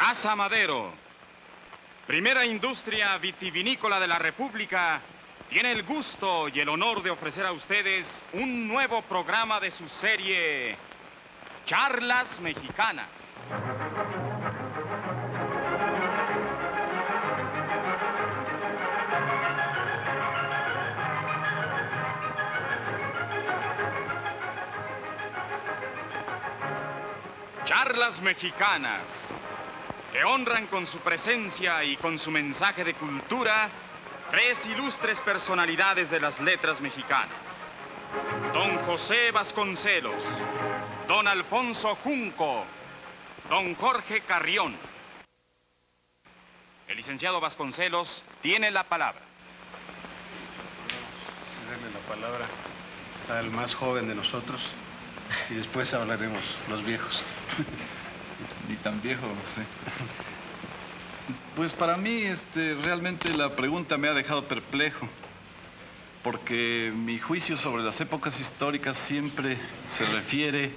Casa Madero, primera industria vitivinícola de la República, tiene el gusto y el honor de ofrecer a ustedes un nuevo programa de su serie Charlas Mexicanas. Charlas Mexicanas, que honran con su presencia y con su mensaje de cultura tres ilustres personalidades de las letras mexicanas: don José Vasconcelos, don Alfonso Junco, don Jorge Carrión. El licenciado Vasconcelos tiene la palabra. Deme la palabra al más joven de nosotros y después hablaremos los viejos. Ni tan viejo, no sé. Pues para mí, realmente la pregunta me ha dejado perplejo, porque mi juicio sobre las épocas históricas siempre se refiere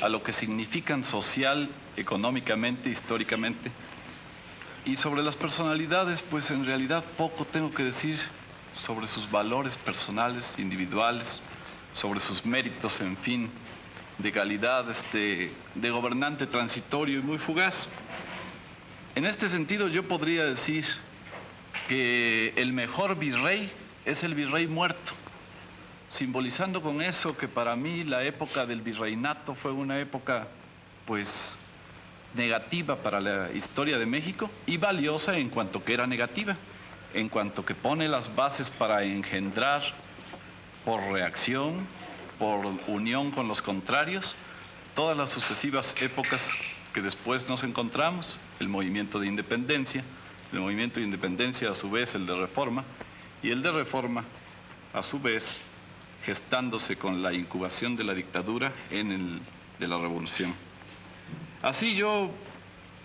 a lo que significan social, económicamente, históricamente. Y sobre las personalidades, pues en realidad poco tengo que decir sobre sus valores personales, individuales, sobre sus méritos, en fin, de calidad, de gobernante transitorio y muy fugaz. En este sentido, yo podría decir que el mejor virrey es el virrey muerto, simbolizando con eso que para mí la época del virreinato fue una época, pues, negativa para la historia de México y valiosa en cuanto que era negativa, en cuanto que pone las bases para engendrar por reacción, por unión con los contrarios, todas las sucesivas épocas que después nos encontramos, el movimiento de independencia a su vez el de reforma, y el de reforma a su vez gestándose con la incubación de la dictadura de la revolución. Así yo,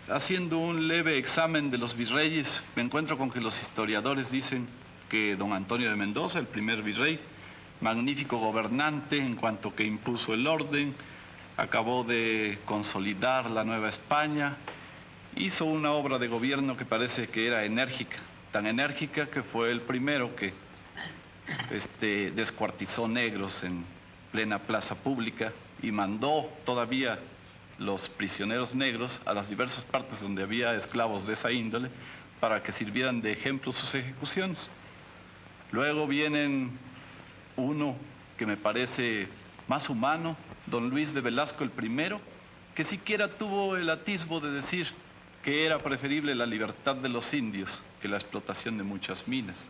haciendo un leve examen de los virreyes, me encuentro con que los historiadores dicen que don Antonio de Mendoza, el primer virrey, magnífico gobernante en cuanto que impuso el orden, acabó de consolidar la Nueva España, hizo una obra de gobierno que parece que era enérgica, tan enérgica que fue el primero que descuartizó negros en plena plaza pública y mandó todavía los prisioneros negros a las diversas partes donde había esclavos de esa índole para que sirvieran de ejemplo sus ejecuciones. Luego vienen uno que me parece más humano, don Luis de Velasco el primero, que siquiera tuvo el atisbo de decir que era preferible la libertad de los indios que la explotación de muchas minas.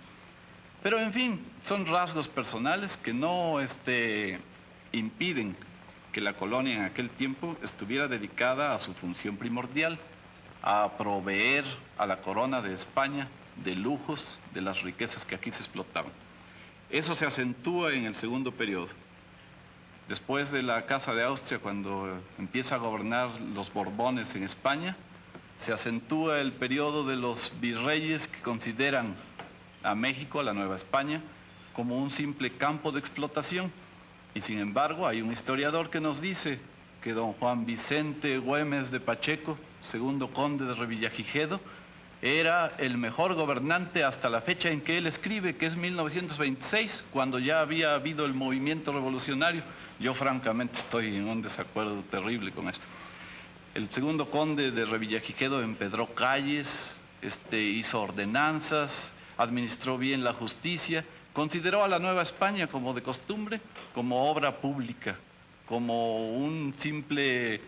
Pero en fin, son rasgos personales que no impiden que la colonia en aquel tiempo estuviera dedicada a su función primordial, a proveer a la corona de España de lujos, de las riquezas que aquí se explotaban. Eso se acentúa en el segundo periodo. Después de la Casa de Austria, cuando empieza a gobernar los Borbones en España, se acentúa el periodo de los virreyes que consideran a México, a la Nueva España, como un simple campo de explotación. Y sin embargo, hay un historiador que nos dice que don Juan Vicente Güemes de Pacheco, segundo conde de Revillagigedo, era el mejor gobernante hasta la fecha en que él escribe, que es 1926, cuando ya había habido el movimiento revolucionario. Yo francamente estoy en un desacuerdo terrible con eso. El segundo conde de Revillagigedo empedró calles, hizo ordenanzas, administró bien la justicia, consideró a la Nueva España como de costumbre, como obra pública, como un simple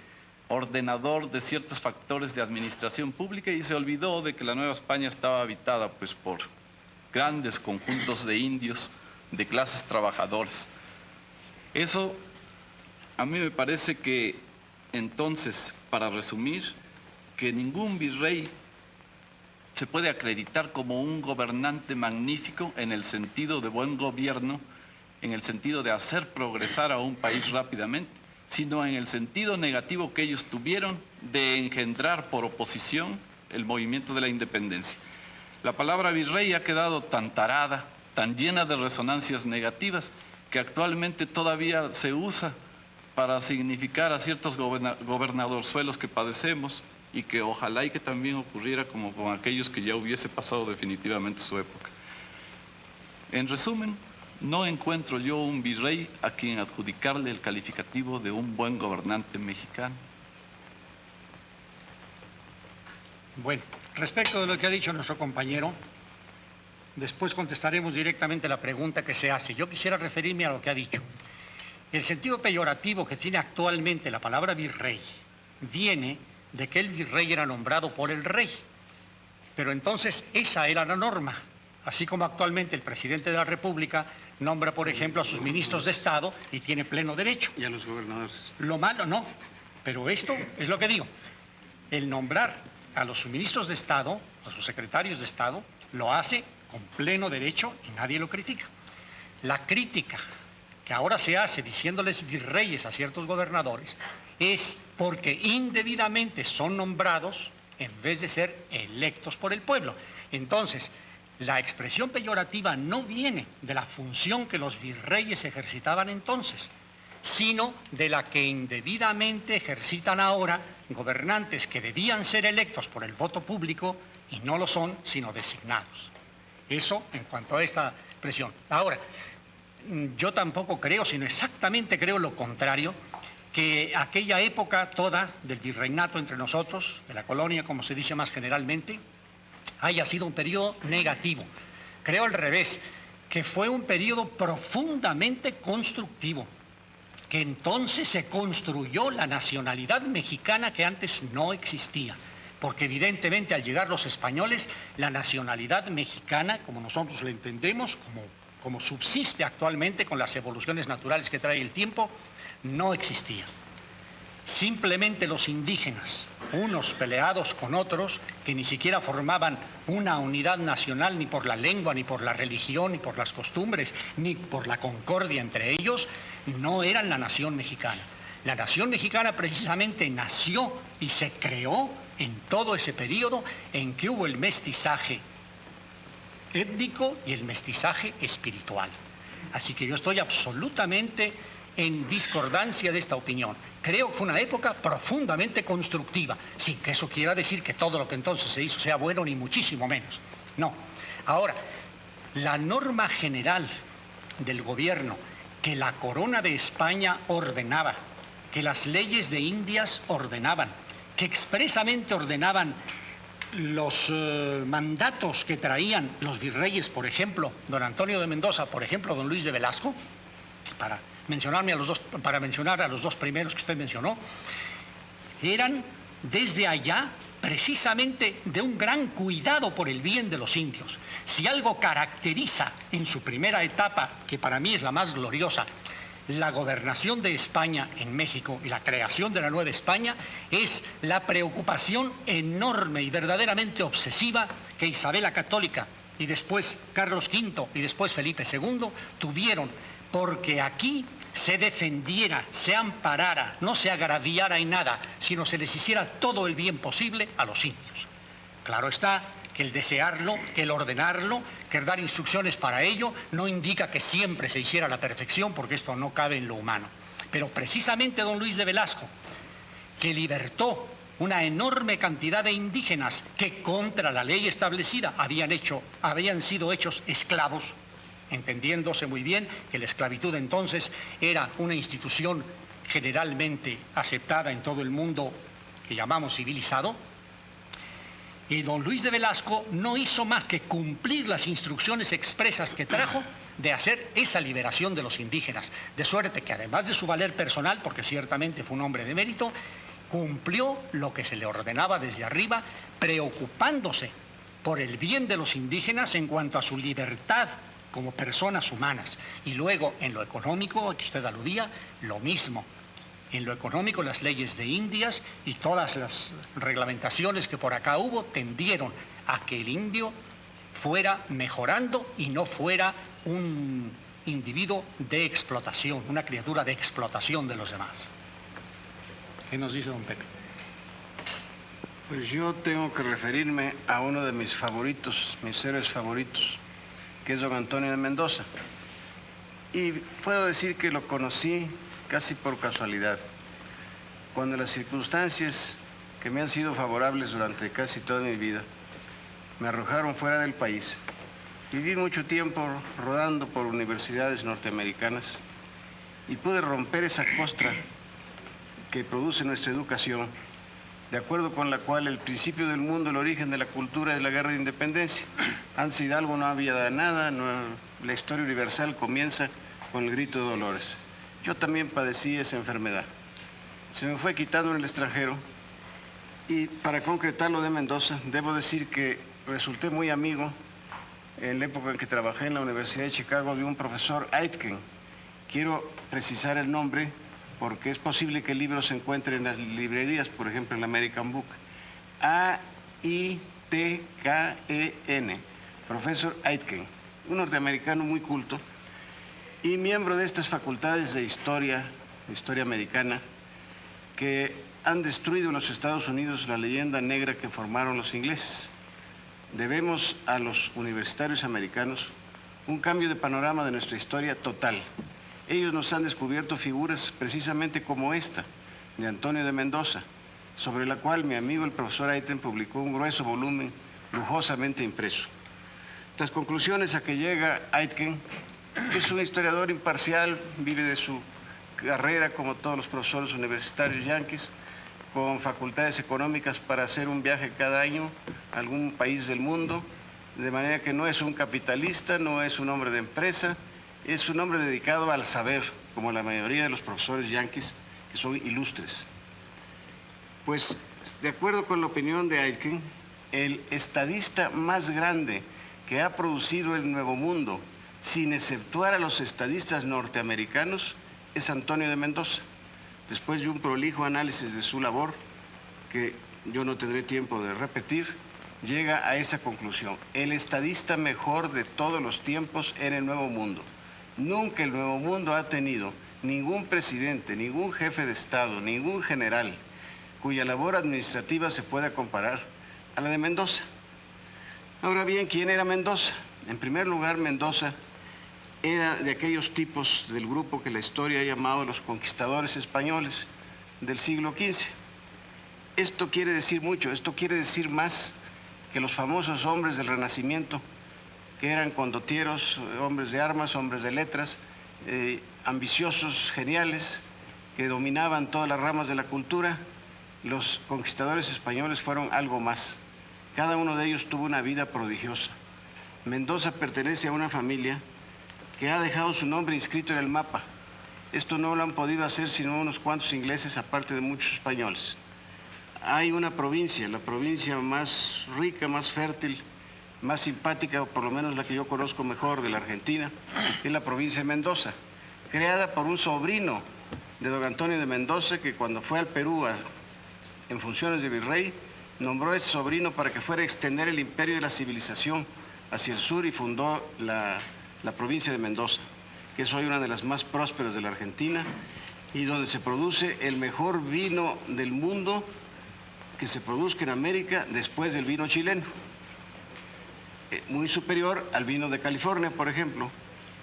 ordenador de ciertos factores de administración pública, y se olvidó de que la Nueva España estaba habitada pues por grandes conjuntos de indios, de clases trabajadoras. Eso a mí me parece que entonces, para resumir, que ningún virrey se puede acreditar como un gobernante magnífico en el sentido de buen gobierno, en el sentido de hacer progresar a un país rápidamente, sino en el sentido negativo que ellos tuvieron de engendrar por oposición el movimiento de la independencia. La palabra virrey ha quedado tan tarada, tan llena de resonancias negativas, que actualmente todavía se usa para significar a ciertos gobernadorzuelos que padecemos, y que ojalá y que también ocurriera como con aquellos que ya hubiese pasado definitivamente su época. En resumen, no encuentro yo un virrey a quien adjudicarle el calificativo de un buen gobernante mexicano. Bueno, respecto de lo que ha dicho nuestro compañero, después contestaremos directamente la pregunta que se hace. Yo quisiera referirme a lo que ha dicho. El sentido peyorativo que tiene actualmente la palabra virrey viene de que el virrey era nombrado por el rey. Pero entonces esa era la norma. Así como actualmente el presidente de la República nombra, por ejemplo, a sus ministros de Estado y tiene pleno derecho. Y a los gobernadores. Lo malo no, pero esto es lo que digo. El nombrar a los ministros de Estado, a sus secretarios de Estado, lo hace con pleno derecho y nadie lo critica. La crítica que ahora se hace diciéndoles virreyes a ciertos gobernadores es porque indebidamente son nombrados en vez de ser electos por el pueblo. Entonces, la expresión peyorativa no viene de la función que los virreyes ejercitaban entonces, sino de la que indebidamente ejercitan ahora gobernantes que debían ser electos por el voto público y no lo son, sino designados. Eso en cuanto a esta expresión. Ahora, yo tampoco creo, sino exactamente creo lo contrario, que aquella época toda del virreinato entre nosotros, de la colonia, como se dice más generalmente, haya sido un periodo negativo. Creo al revés, que fue un periodo profundamente constructivo, que entonces se construyó la nacionalidad mexicana que antes no existía, porque evidentemente al llegar los españoles, la nacionalidad mexicana, como nosotros la entendemos, como subsiste actualmente con las evoluciones naturales que trae el tiempo, no existía. Simplemente los indígenas, unos peleados con otros, que ni siquiera formaban una unidad nacional ni por la lengua, ni por la religión, ni por las costumbres, ni por la concordia entre ellos, no eran la nación mexicana. La nación mexicana precisamente nació y se creó en todo ese periodo en que hubo el mestizaje étnico y el mestizaje espiritual. Así que yo estoy absolutamente en discordancia de esta opinión. Creo que fue una época profundamente constructiva, sin que eso quiera decir que todo lo que entonces se hizo sea bueno, ni muchísimo menos. No. Ahora, la norma general del gobierno que la corona de España ordenaba, que las leyes de Indias ordenaban, que expresamente ordenaban los mandatos que traían los virreyes, por ejemplo, don Antonio de Mendoza, por ejemplo, don Luis de Velasco, para mencionar a los dos primeros que usted mencionó, eran desde allá precisamente de un gran cuidado por el bien de los indios. Si algo caracteriza en su primera etapa, que para mí es la más gloriosa, la gobernación de España en México y la creación de la Nueva España, es la preocupación enorme y verdaderamente obsesiva que Isabel la Católica y después Carlos V y después Felipe II tuvieron porque aquí se defendiera, se amparara, no se agraviara en nada, sino se les hiciera todo el bien posible a los indios. Claro está que el desearlo, que el ordenarlo, que el dar instrucciones para ello, no indica que siempre se hiciera a la perfección, porque esto no cabe en lo humano. Pero precisamente don Luis de Velasco, que libertó una enorme cantidad de indígenas que contra la ley establecida habían sido hechos esclavos, entendiéndose muy bien que la esclavitud entonces era una institución generalmente aceptada en todo el mundo que llamamos civilizado, y don Luis de Velasco no hizo más que cumplir las instrucciones expresas que trajo de hacer esa liberación de los indígenas, de suerte que además de su valer personal, porque ciertamente fue un hombre de mérito, cumplió lo que se le ordenaba desde arriba, preocupándose por el bien de los indígenas en cuanto a su libertad como personas humanas. Y luego, en lo económico, a que usted aludía, lo mismo. En lo económico, las leyes de Indias y todas las reglamentaciones que por acá hubo tendieron a que el indio fuera mejorando y no fuera un individuo de explotación, una criatura de explotación de los demás. ¿Qué nos dice don Pepe? Pues yo tengo que referirme a uno de mis favoritos, mis héroes favoritos, que es don Antonio de Mendoza. Y puedo decir que lo conocí casi por casualidad, cuando las circunstancias que me han sido favorables durante casi toda mi vida, me arrojaron fuera del país. Viví mucho tiempo rodando por universidades norteamericanas y pude romper esa costra que produce nuestra educación, de acuerdo con la cual el principio del mundo, el origen de la cultura es la guerra de independencia. Antes de Hidalgo no había nada, la historia universal comienza con el grito de Dolores. Yo también padecí esa enfermedad. Se me fue quitando en el extranjero y para concretar lo de Mendoza, debo decir que resulté muy amigo en la época en que trabajé en la Universidad de Chicago de un profesor Aitken. Quiero precisar el nombre porque es posible que el libro se encuentre en las librerías, por ejemplo, en la American Book. A-I-T-K-E-N, profesor Aitken, un norteamericano muy culto y miembro de estas facultades de historia americana, que han destruido en los Estados Unidos la leyenda negra que formaron los ingleses. Debemos a los universitarios americanos un cambio de panorama de nuestra historia total. Ellos nos han descubierto figuras precisamente como esta, de Antonio de Mendoza, sobre la cual mi amigo el profesor Aitken publicó un grueso volumen lujosamente impreso. Las conclusiones a que llega Aitken: es un historiador imparcial, vive de su carrera como todos los profesores universitarios yanquis, con facultades económicas para hacer un viaje cada año a algún país del mundo, de manera que no es un capitalista, no es un hombre de empresa, es un hombre dedicado al saber, como la mayoría de los profesores yanquis, que son ilustres. Pues, de acuerdo con la opinión de Aitken, el estadista más grande que ha producido el Nuevo Mundo, sin exceptuar a los estadistas norteamericanos, es Antonio de Mendoza. Después de un prolijo análisis de su labor, que yo no tendré tiempo de repetir, llega a esa conclusión: el estadista mejor de todos los tiempos en el Nuevo Mundo. Nunca el Nuevo Mundo ha tenido ningún presidente, ningún jefe de Estado, ningún general cuya labor administrativa se pueda comparar a la de Mendoza. Ahora bien, ¿quién era Mendoza? En primer lugar, Mendoza era de aquellos tipos del grupo que la historia ha llamado los conquistadores españoles del siglo XV. Esto quiere decir mucho, esto quiere decir más que los famosos hombres del Renacimiento, que eran condotieros, hombres de armas, hombres de letras, ambiciosos, geniales, que dominaban todas las ramas de la cultura. Los conquistadores españoles fueron algo más. Cada uno de ellos tuvo una vida prodigiosa. Mendoza pertenece a una familia que ha dejado su nombre inscrito en el mapa. Esto no lo han podido hacer sino unos cuantos ingleses, aparte de muchos españoles. Hay una provincia, la provincia más rica, más fértil, más simpática, o por lo menos la que yo conozco mejor de la Argentina, es la provincia de Mendoza, creada por un sobrino de don Antonio de Mendoza, que cuando fue al Perú en funciones de virrey, nombró a ese sobrino para que fuera a extender el imperio de la civilización hacia el sur y fundó la provincia de Mendoza, que es hoy una de las más prósperas de la Argentina y donde se produce el mejor vino del mundo que se produzca en América después del vino chileno. Muy superior al vino de California, por ejemplo,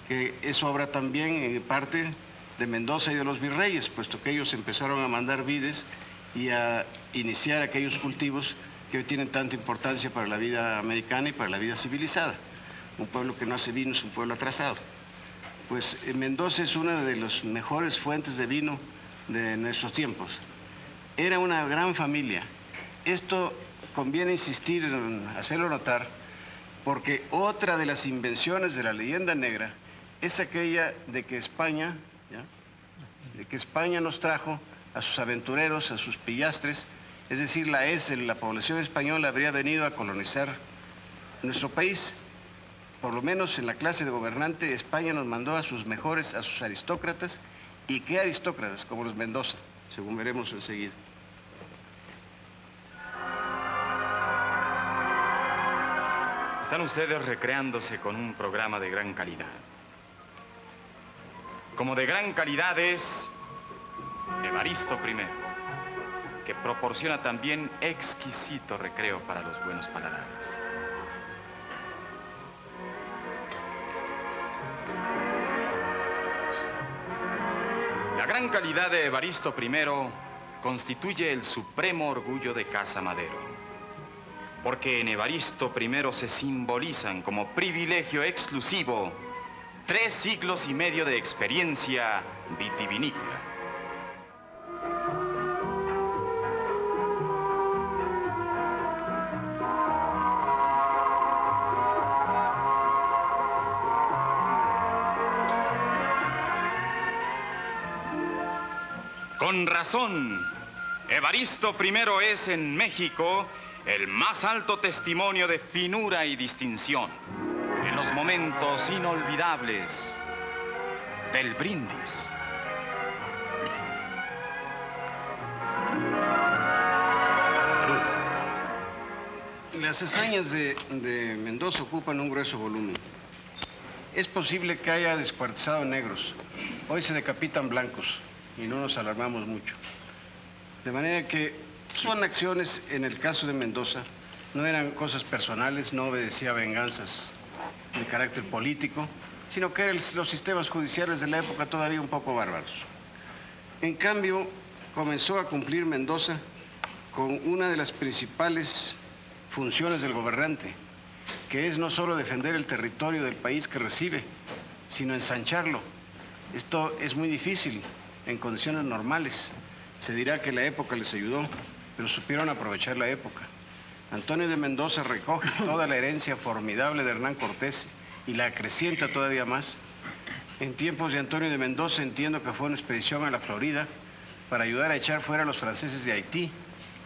que es obra también en parte de Mendoza y de los virreyes, puesto que ellos empezaron a mandar vides y a iniciar aquellos cultivos que hoy tienen tanta importancia para la vida americana y para la vida civilizada. Un pueblo que no hace vino es un pueblo atrasado. Pues Mendoza es una de las mejores fuentes de vino de nuestros tiempos. Era una gran familia. Esto conviene insistir en hacerlo notar, porque otra de las invenciones de la leyenda negra es aquella de que España nos trajo a sus aventureros, a sus pillastres, es decir, la población española habría venido a colonizar nuestro país. Por lo menos en la clase de gobernante, España nos mandó a sus mejores, a sus aristócratas. ¿Y qué aristócratas? Como los Mendoza, según veremos enseguida. Están ustedes recreándose con un programa de gran calidad. Como de gran calidad es Evaristo I, que proporciona también exquisito recreo para los buenos paladares. La gran calidad de Evaristo I constituye el supremo orgullo de Casa Madero, porque en Evaristo I se simbolizan como privilegio exclusivo 3 siglos y medio de experiencia vitivinícola. Con razón, Evaristo I es en México el más alto testimonio de finura y distinción en los momentos inolvidables del brindis. Salud. Las hazañas de Mendoza ocupan un grueso volumen. Es posible que haya descuartizado negros. Hoy se decapitan blancos y no nos alarmamos mucho. De manera que son acciones, en el caso de Mendoza, no eran cosas personales, no obedecía a venganzas de carácter político, sino que eran los sistemas judiciales de la época todavía un poco bárbaros. En cambio, comenzó a cumplir Mendoza con una de las principales funciones del gobernante, que es no solo defender el territorio del país que recibe, sino ensancharlo. Esto es muy difícil en condiciones normales. Se dirá que la época les ayudó, pero supieron aprovechar la época. Antonio de Mendoza recoge toda la herencia formidable de Hernán Cortés y la acrecienta todavía más. En tiempos de Antonio de Mendoza entiendo que fue una expedición a la Florida para ayudar a echar fuera a los franceses de Haití,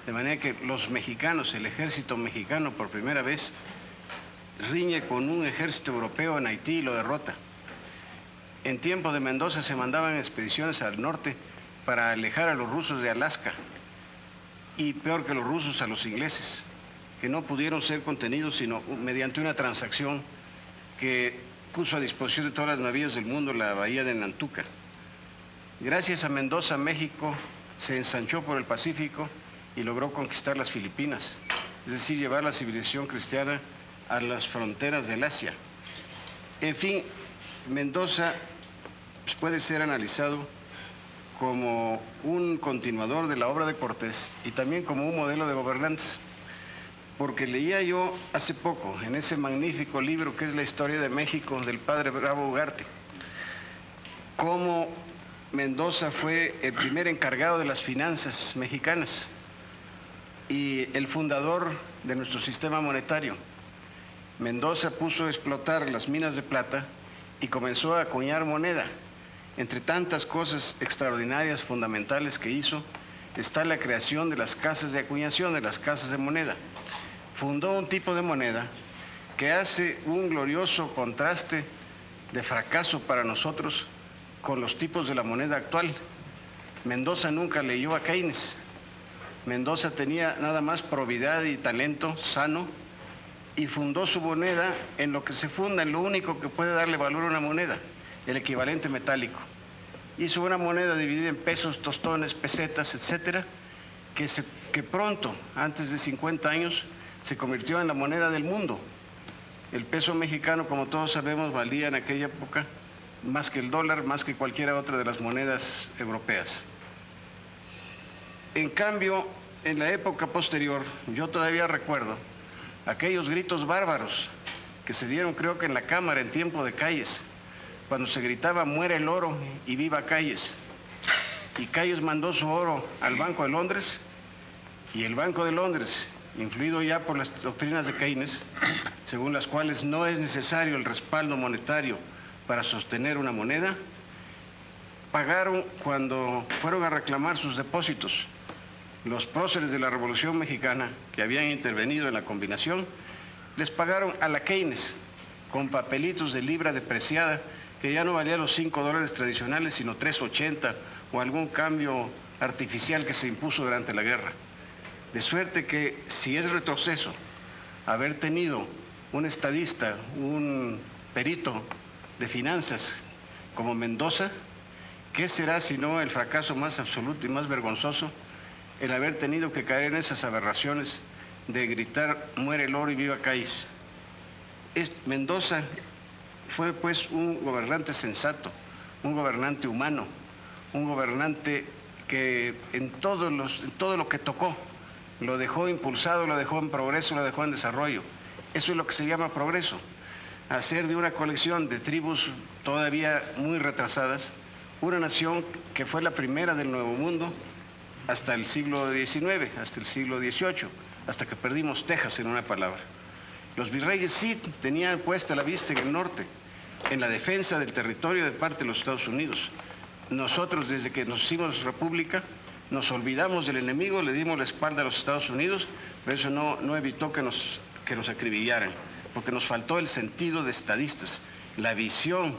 de manera que los mexicanos, el ejército mexicano por primera vez, riñe con un ejército europeo en Haití y lo derrota. En tiempo de Mendoza se mandaban expediciones al norte para alejar a los rusos de Alaska y, peor que los rusos, a los ingleses, que no pudieron ser contenidos sino mediante una transacción que puso a disposición de todas las navíos del mundo la bahía de Nantucket. Gracias a Mendoza, México se ensanchó por el Pacífico y logró conquistar las Filipinas, es decir, llevar la civilización cristiana a las fronteras del Asia. En fin, Mendoza pues, puede ser analizado como un continuador de la obra de Cortés y también como un modelo de gobernantes. Porque leía yo hace poco en ese magnífico libro que es La Historia de México del padre Bravo Ugarte, cómo Mendoza fue el primer encargado de las finanzas mexicanas y el fundador de nuestro sistema monetario. Mendoza puso a explotar las minas de plata y comenzó a acuñar moneda. Entre tantas cosas extraordinarias, fundamentales que hizo, está la creación de las casas de acuñación, de las casas de moneda. Fundó un tipo de moneda que hace un glorioso contraste de fracaso para nosotros con los tipos de la moneda actual. Mendoza nunca leyó a Keynes. Mendoza tenía nada más probidad y talento sano y fundó su moneda en lo que se funda, en lo único que puede darle valor a una moneda, el equivalente metálico. Hizo una moneda dividida en pesos, tostones, pesetas, etcétera, que pronto, antes de 50 años, se convirtió en la moneda del mundo. El peso mexicano, como todos sabemos, valía en aquella época más que el dólar, más que cualquiera otra de las monedas europeas. En cambio, en la época posterior, yo todavía recuerdo aquellos gritos bárbaros que se dieron, creo que en la Cámara, en tiempo de Calles, cuando se gritaba muere el oro y viva Calles. Y Calles mandó su oro al Banco de Londres y el Banco de Londres, influido ya por las doctrinas de Keynes, según las cuales no es necesario el respaldo monetario para sostener una moneda, pagaron cuando fueron a reclamar sus depósitos. Los próceres de la Revolución Mexicana, que habían intervenido en la combinación, les pagaron a la Keynes con papelitos de libra depreciada que ya no valían los $5 tradicionales, sino 3.80 o algún cambio artificial que se impuso durante la guerra. De suerte que, si es retroceso haber tenido un estadista, un perito de finanzas como Mendoza, ¿qué será sino el fracaso más absoluto y más vergonzoso el haber tenido que caer en esas aberraciones de gritar muere el oro y viva Calles? Mendoza fue pues un gobernante sensato, un gobernante humano, un gobernante que en todo lo que tocó, lo dejó impulsado, lo dejó en progreso, lo dejó en desarrollo. Eso es lo que se llama progreso. Hacer de una colección de tribus todavía muy retrasadas una nación que fue la primera del Nuevo Mundo hasta el siglo XIX, hasta el siglo XVIII, hasta que perdimos Texas, en una palabra. Los virreyes sí tenían puesta la vista en el norte, en la defensa del territorio de parte de los Estados Unidos. Nosotros, desde que nos hicimos república, nos olvidamos del enemigo, le dimos la espalda a los Estados Unidos, pero eso no evitó que nos acribillaran, porque nos faltó el sentido de estadistas, la visión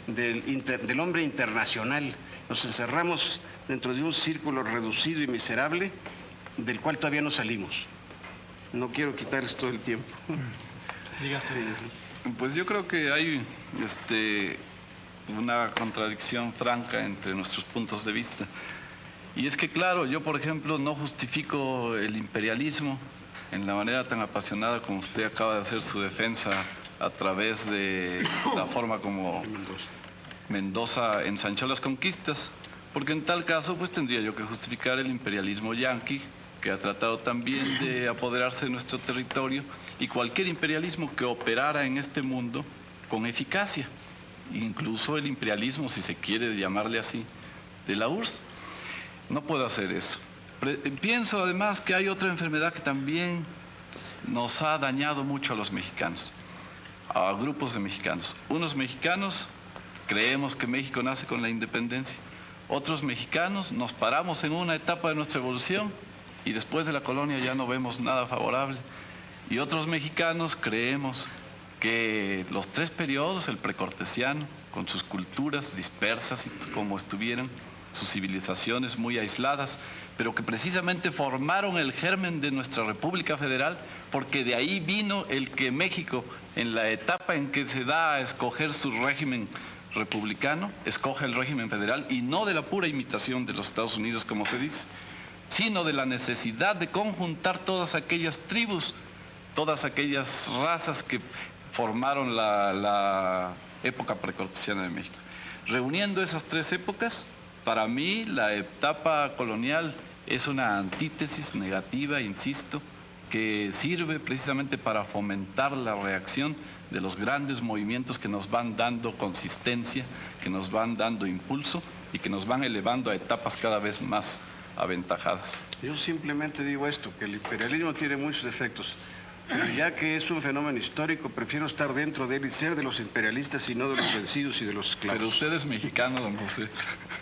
del hombre internacional. Nos encerramos dentro de un círculo reducido y miserable del cual todavía no salimos. No quiero quitarles todo el tiempo. Pues yo creo que hay una contradicción franca entre nuestros puntos de vista. Y es que, claro, yo, por ejemplo, no justifico el imperialismo en la manera tan apasionada como usted acaba de hacer su defensa a través de la forma como Mendoza ensanchó las conquistas, porque en tal caso pues tendría yo que justificar el imperialismo yanqui, que ha tratado también de apoderarse de nuestro territorio, y cualquier imperialismo que operara en este mundo con eficacia, incluso el imperialismo, si se quiere llamarle así, de la URSS. No puedo hacer eso. Pienso además que hay otra enfermedad que también nos ha dañado mucho a los mexicanos, a grupos de mexicanos. Unos mexicanos creemos que México nace con la independencia. Otros mexicanos nos paramos en una etapa de nuestra evolución y después de la colonia ya no vemos nada favorable. Y otros mexicanos creemos que los tres periodos, el precortesiano, con sus culturas dispersas y como estuvieran, sus civilizaciones muy aisladas, pero que precisamente formaron el germen de nuestra República Federal, porque de ahí vino el que México, en la etapa en que se da a escoger su régimen republicano, escoge el régimen federal, y no de la pura imitación de los Estados Unidos, como se dice, sino de la necesidad de conjuntar todas aquellas tribus, todas aquellas razas que formaron la época precortesiana de México. Reuniendo esas tres épocas, para mí la etapa colonial es una antítesis negativa, insisto, que sirve precisamente para fomentar la reacción de los grandes movimientos que nos van dando consistencia, que nos van dando impulso y que nos van elevando a etapas cada vez más aventajadas. Yo simplemente digo esto, que el imperialismo tiene muchos defectos, pero ya que es un fenómeno histórico, prefiero estar dentro de él y ser de los imperialistas y no de los vencidos y de los esclavos. Pero usted es mexicano, don José.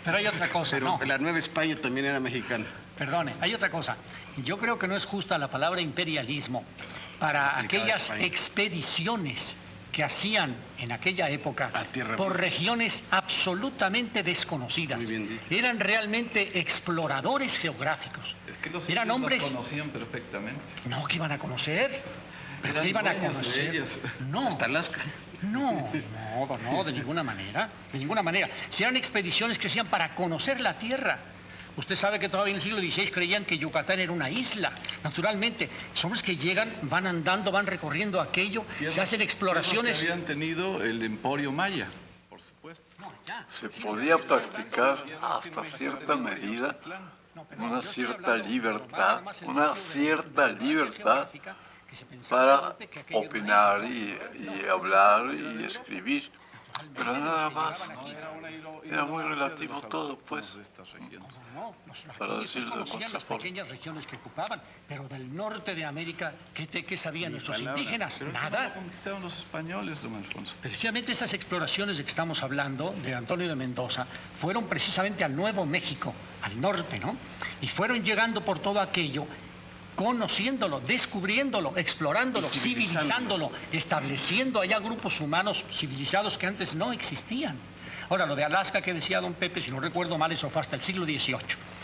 Pero hay otra cosa, Pero no. la Nueva España también era mexicana. Perdone, hay otra cosa. Yo creo que no es justa la palabra imperialismo para aquellas expediciones que hacían en aquella época por regiones absolutamente desconocidas. Muy bien dicho. Eran realmente exploradores geográficos. Es que los eran hombres los conocían perfectamente. No, que iban a conocer. Pero Eran iban a dueños de conocer. ellas. No. Hasta Alaska. No, de ninguna manera, de ninguna manera. Si eran expediciones que hacían para conocer la tierra. Usted sabe que todavía en el siglo XVI creían que Yucatán era una isla. Naturalmente, son los que llegan, van andando, van recorriendo aquello, se hacen exploraciones. Que habían tenido el emporio maya, por supuesto. Se podía practicar hasta cierta medida una cierta libertad para opinar y hablar y escribir, pero nada más. Era muy relativo todo, pues, para decirlo de otra las forma. pequeñas regiones que ocupaban, pero del norte de América, ¿qué sabían nuestros indígenas? Pero Nada. lo conquistaron los españoles, don Alfonso. Precisamente esas exploraciones de que estamos hablando, de Antonio de Mendoza, fueron precisamente al Nuevo México, al norte, ¿no? Y fueron llegando por todo aquello, conociéndolo, descubriéndolo, explorándolo, civilizándolo, estableciendo allá grupos humanos civilizados que antes no existían. Ahora, lo de Alaska que decía don Pepe, si no recuerdo mal, eso fue hasta el siglo XVIII.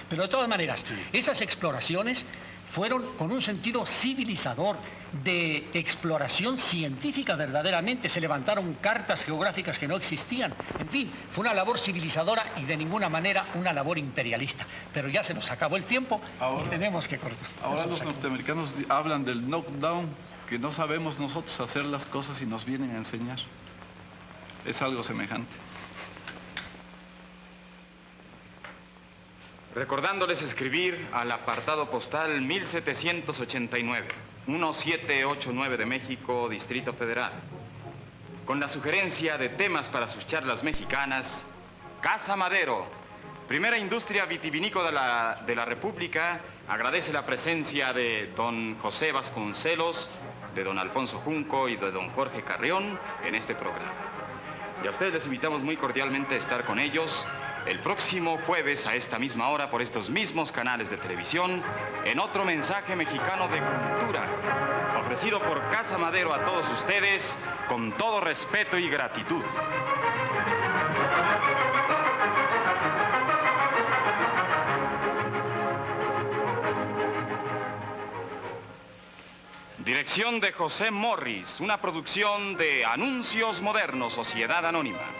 Pero de todas maneras, esas exploraciones fueron con un sentido civilizador, de exploración científica verdaderamente. Se levantaron cartas geográficas que no existían. En fin, fue una labor civilizadora y de ninguna manera una labor imperialista. Pero ya se nos acabó el tiempo y tenemos que cortar. Ahora los norteamericanos hablan del knockdown, que no sabemos nosotros hacer las cosas y nos vienen a enseñar. Es algo semejante. Recordándoles escribir al apartado postal 1789, 1789 de México, Distrito Federal. Con la sugerencia de temas para sus charlas mexicanas, Casa Madero, primera industria vitivinícola de la República, agradece la presencia de don José Vasconcelos, de don Alfonso Junco y de don Jorge Carrión en este programa. Y a ustedes les invitamos muy cordialmente a estar con ellos el próximo jueves a esta misma hora por estos mismos canales de televisión en otro mensaje mexicano de cultura, ofrecido por Casa Madero a todos ustedes con todo respeto y gratitud. Dirección de José Morris, una producción de Anuncios Modernos, Sociedad Anónima.